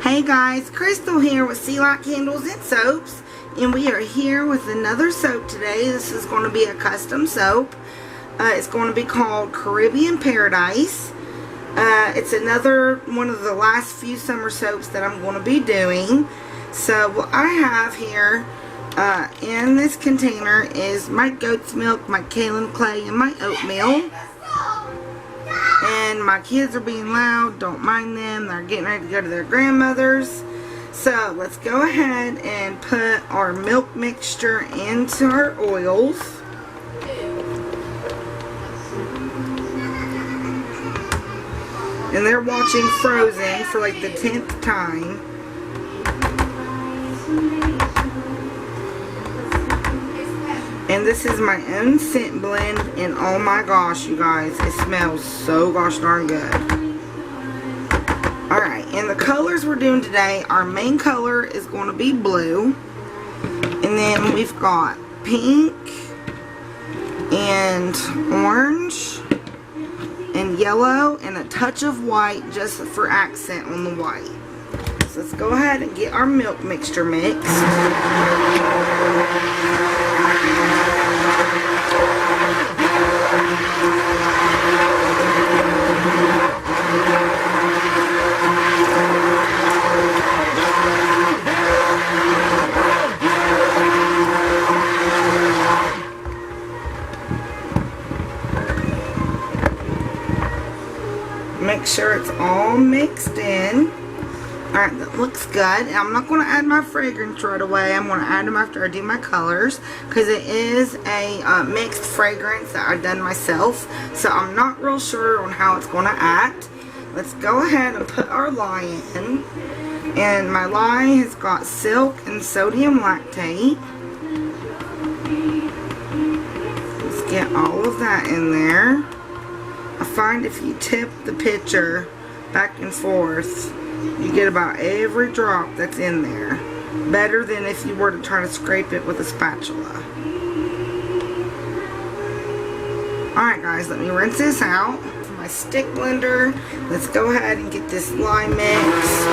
Hey guys, Crystal here with Sea Light Candles and Soaps, and we are here with another soap today. This is going to be a custom soap. It's going to be called Caribbean Paradise. It's another one of the last few summer soaps that I'm going to be doing. So what I have here in this container is my goat's milk, my kaolin clay, and my oatmeal. And my kids are being loud, don't mind them, they're getting ready to go to their grandmother's. So let's go ahead and put our milk mixture into our oils. And they're watching Frozen for like the 10th time. And this is my own scent blend, and oh my gosh, you guys, it smells so gosh darn good. Alright, and the colors we're doing today, our main color is going to be blue. And then we've got pink, and orange, and yellow, and a touch of white just for accent on the white. So let's go ahead and get our milk mixture mixed. Make sure it's all mixed in. Alright, that looks good. I'm not going to add my fragrance right away. I'm going to add them after I do my colors, because it is a mixed fragrance that I've done myself. So I'm not real sure on how it's going to act. Let's go ahead and put our lye in. And my lye has got silk and sodium lactate. Let's get all of that in there. I find if you tip the pitcher back and forth, you get about every drop that's in there. Better than if you were to try to scrape it with a spatula. Alright guys, let me rinse this out. For my stick blender, let's go ahead and get this lye mixed.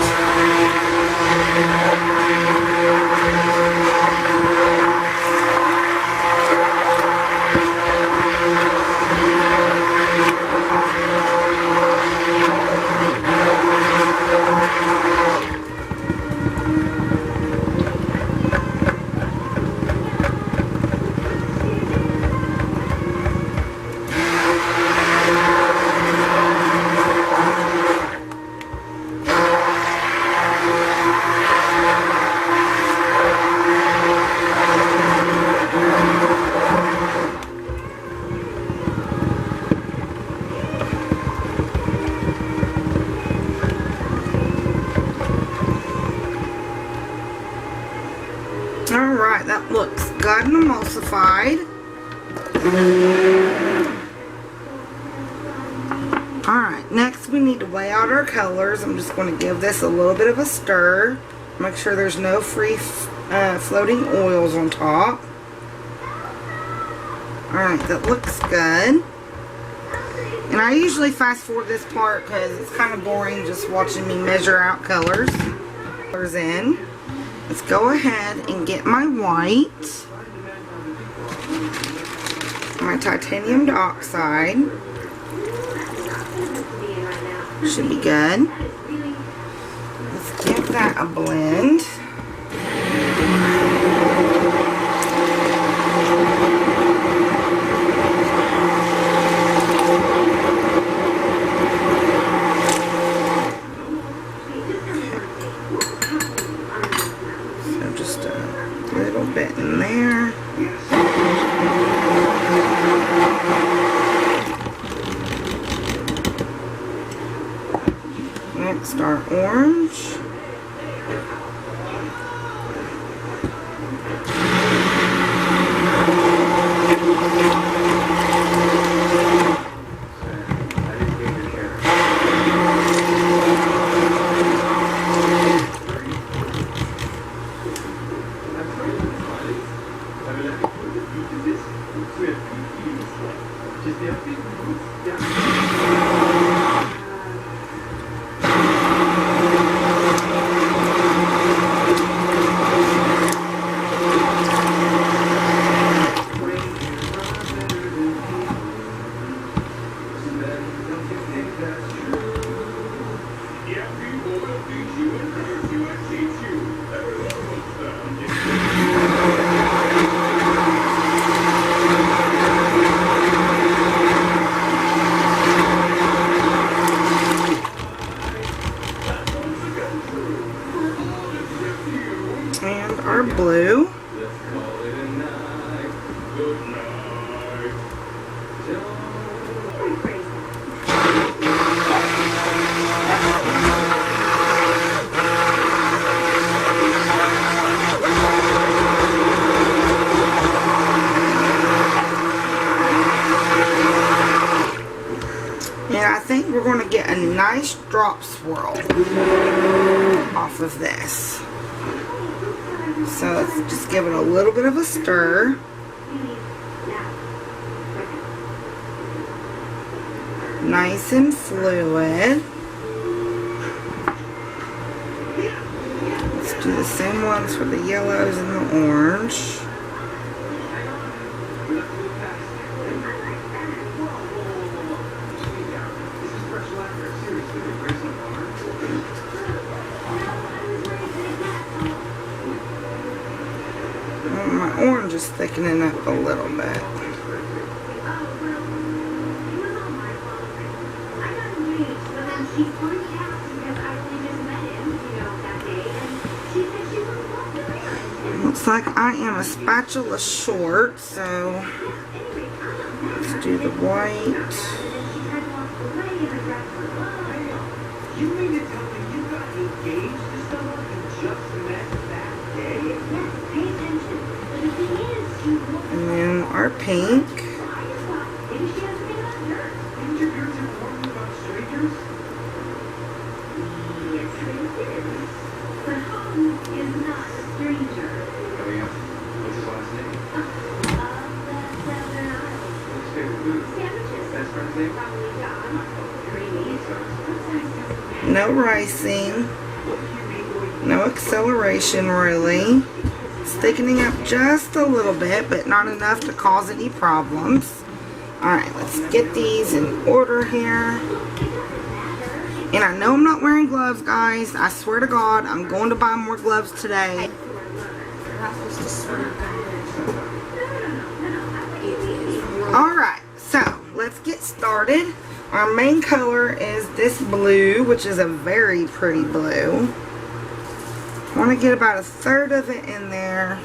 Alright, that looks good and emulsified. Alright, next we need to weigh out our colors. I'm just going to give this a little bit of a stir. Make sure there's no free floating oils on top. Alright, that looks good. And I usually fast forward this part because it's kind of boring just watching me measure out colors. Colors in. Let's go ahead and get my white, my titanium dioxide. Should be good. Let's give that a blend. Just a little bit in there. Next, our orange. And our blue. And I think we're going to get a nice drop swirl off of this. So let's just give it a little bit of a stir. Nice and fluid. Let's do the same ones for the yellows and the orange. My orange is thickening up a little bit. Looks like I am a spatula short, so let's do the white. You mean to tell me you got engaged to someone you just met that day? Yes, pay attention. But the thing is, she won't. And then our pink. Maybe she has been on her. Didn't your parents inform you about strangers? Yes, it is. But Hong is not a stranger. Oh yeah? What's his last name? That's Southern Isles. What's his favorite food? Sandwiches. Best friend's name? Probably John. Greenies. No ricing. No acceleration really. It's thickening up just a little bit, but not enough to cause any problems. Alright, let's get these in order here. And I know I'm not wearing gloves, guys. I swear to God, I'm going to buy more gloves today. Alright, so let's get started. Our main color is this blue, which is a very pretty blue. I want to get about a third of it in there.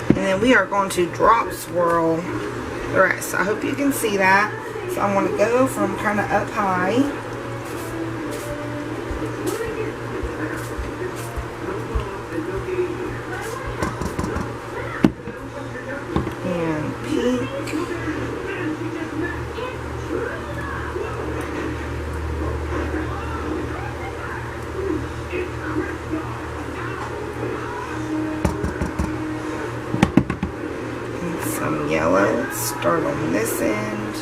And then we are going to drop swirl the rest. So I hope you can see that. So I want to go from kind of up high. And pink. And some yellow. Let's start on this end.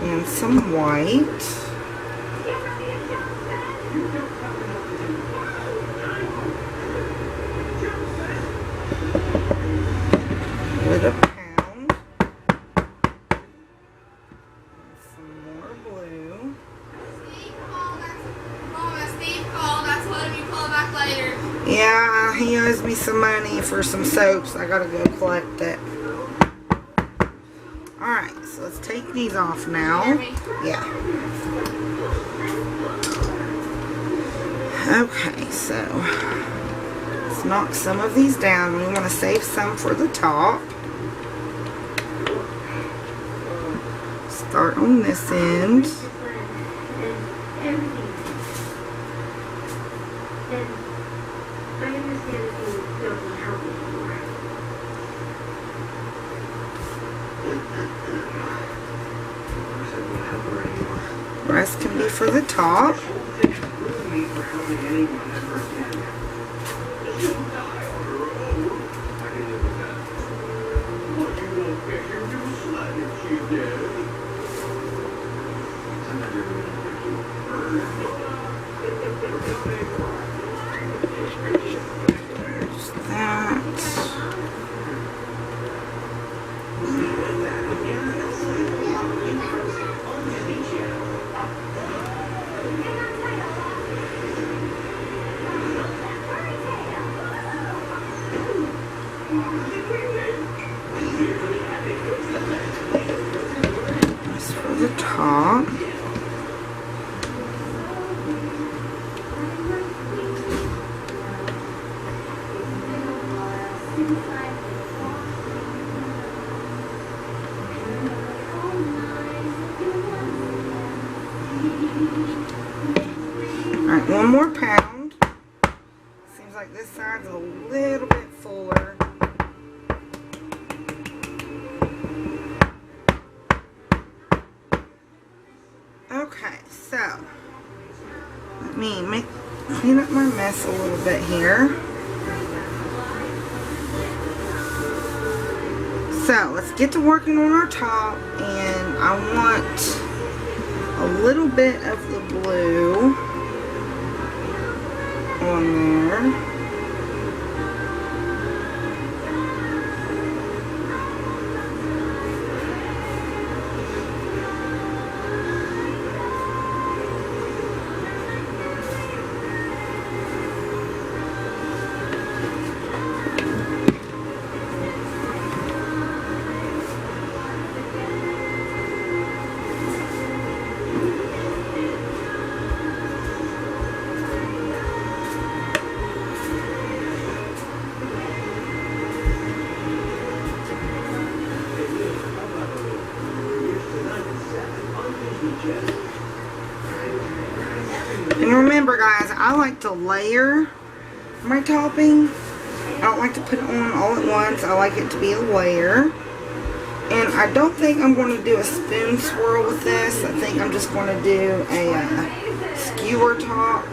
And some white. With a pound. And some more blue. Steve called. I told him you call back later. Yeah, he owes me some money for some soaps. I gotta go collect it. Alright, so let's take these off now. Yeah. Okay, so let's knock some of these down. We want to save some for the top. Start on this end. Rest can be for the top. There's that. That's for the top. Alright, one more pound. Seems like this side's a little bit fuller. Okay, so let me clean up my mess a little bit here. So let's get to working on our top, and I want a little bit of the blue on there. And remember guys, I like to layer my topping. I don't like to put it on all at once. I like it to be a layer. And I don't think I'm going to do a spoon swirl with this. I think I'm just going to do a skewer top.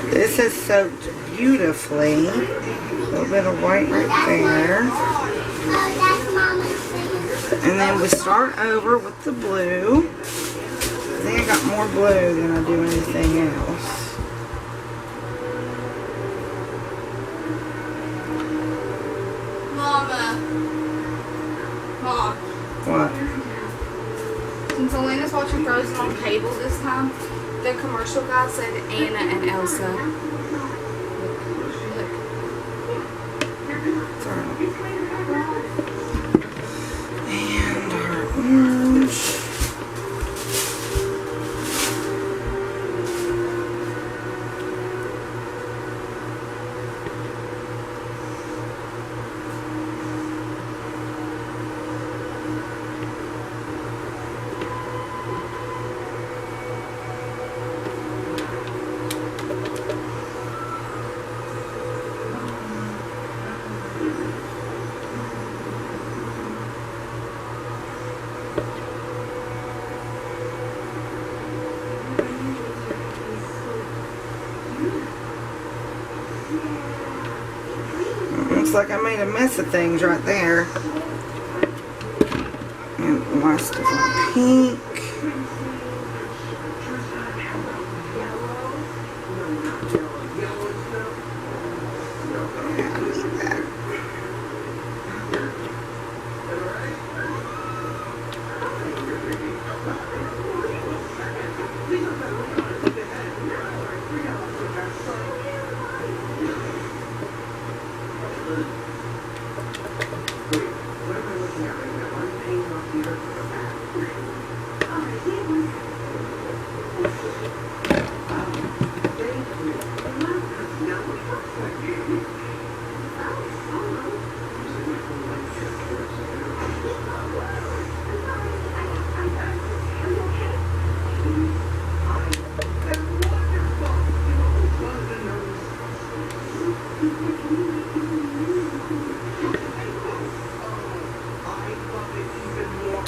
This is soaked beautifully. A little bit of white right there. And then we start over with the blue. I think I got more blue than I do anything else. Mom. What? Since Elena's watching Frozen on cable this time, the commercial guy said Anna and Elsa. Look. And our orange. Looks like I made a mess of things right there. And the last of our pink. Yeah, I need that. I love it even more.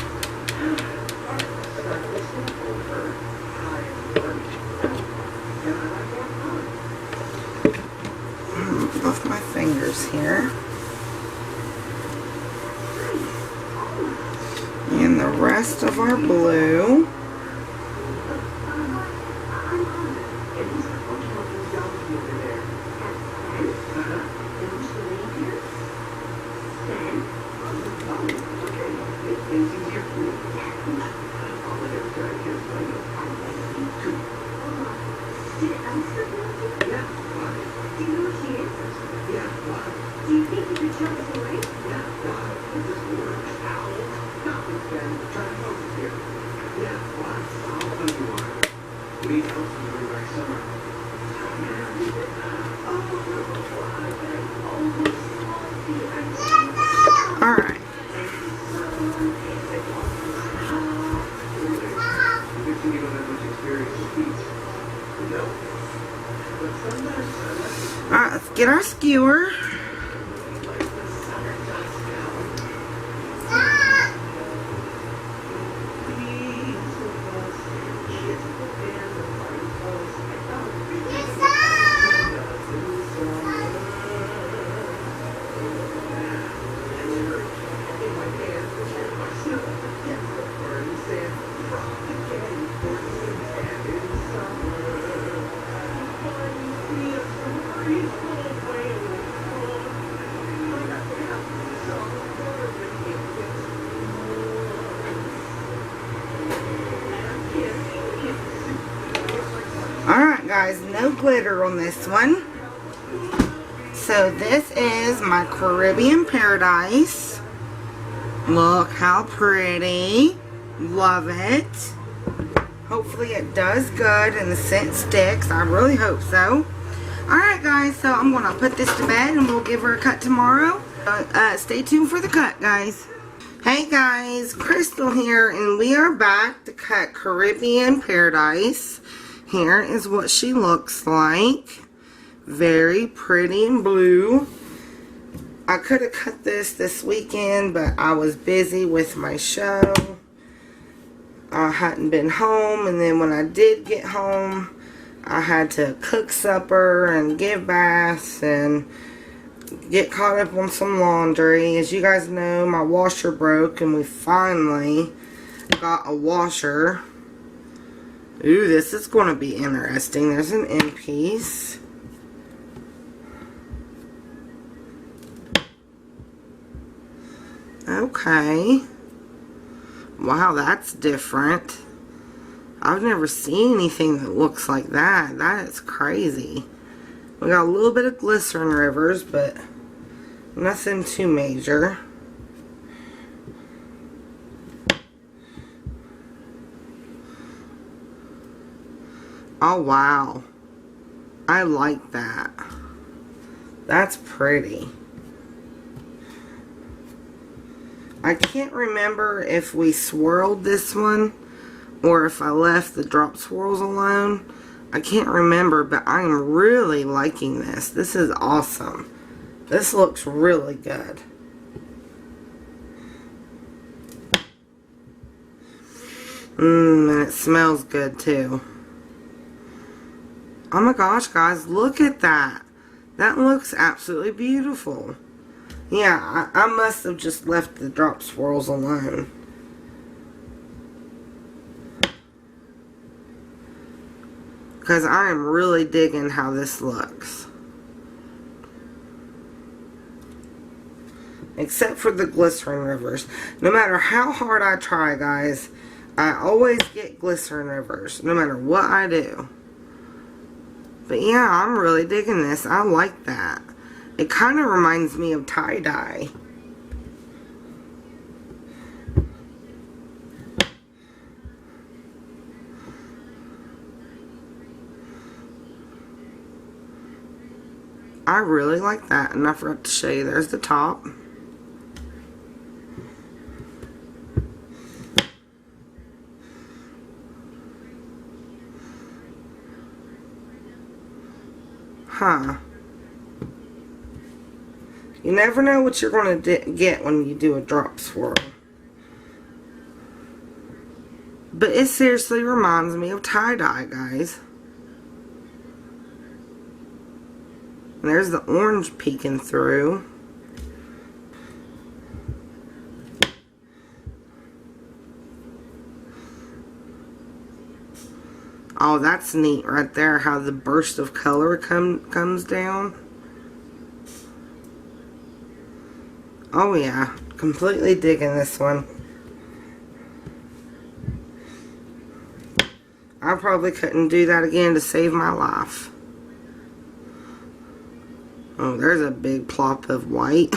Start listening over. I am learning. And I like more fun. Off my fingers here. And the rest of our blue. Alright. Alright, let's get our skewer. Alright guys, no glitter on this one. So this is my Caribbean Paradise. Look how pretty. Love it. Hopefully it does good and the scent sticks. I really hope so. Alright guys, so I'm going to put this to bed and we'll give her a cut tomorrow. Stay tuned for the cut, guys. Hey guys, Crystal here, and we are back to cut Caribbean Paradise. Here is what she looks like. Very pretty and blue. I could have cut this weekend, but I was busy with my show. I hadn't been home, and then when I did get home, I had to cook supper and give baths and get caught up on some laundry. As you guys know, my washer broke, and we finally got a washer. Ooh, this is going to be interesting. There's an end piece. Okay. Wow, that's different. I've never seen anything that looks like that. That is crazy. We got a little bit of glycerin rivers, but nothing too major. Oh, wow. I like that. That's pretty. I can't remember if we swirled this one or if I left the drop swirls alone. I can't remember, but I am really liking this. This is awesome. This looks really good. And it smells good too. Oh my gosh, guys, look at that. That looks absolutely beautiful. Yeah, I must have just left the drop swirls alone. Because I am really digging how this looks. Except for the glycerin rivers. No matter how hard I try, guys, I always get glycerin rivers. No matter what I do. But yeah, I'm really digging this. I like that. It kind of reminds me of tie-dye. I really like that. And I forgot to show you. There's the top. Huh. You never know what you're going to get when you do a drop swirl. But it seriously reminds me of tie-dye, guys. And there's the orange peeking through. Oh, that's neat right there, how the burst of color comes down. Oh yeah, completely digging this one. I probably couldn't do that again to save my life. Oh, there's a big plop of white.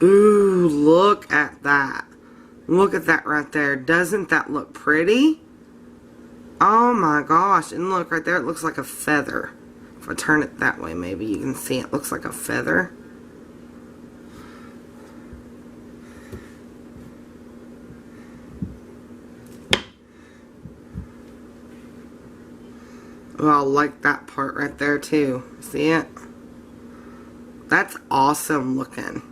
Ooh, look at that. Look at that right there. Doesn't that look pretty? Oh my gosh. And look right there, it looks like a feather. If I turn it that way, maybe you can see it looks like a feather. Oh, I like that part right there too. See it? That's awesome looking.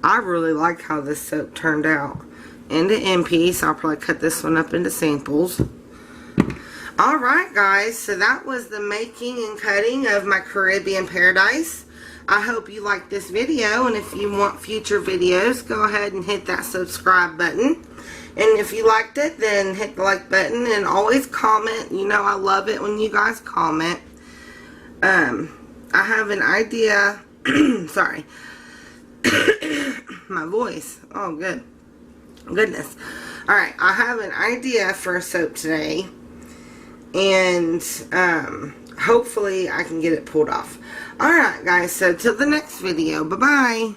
I really like how this soap turned out. Into MP, so I'll probably cut this one up into samples. Alright guys, so that was the making and cutting of my Caribbean Paradise. I hope you liked this video, and if you want future videos, go ahead and hit that subscribe button. And if you liked it, then hit the like button, and always comment. You know I love it when you guys comment. I have an idea. Sorry. My voice. Oh, good. Goodness. Alright, I have an idea for a soap today. And hopefully I can get it pulled off. Alright guys, so till the next video. Bye-bye.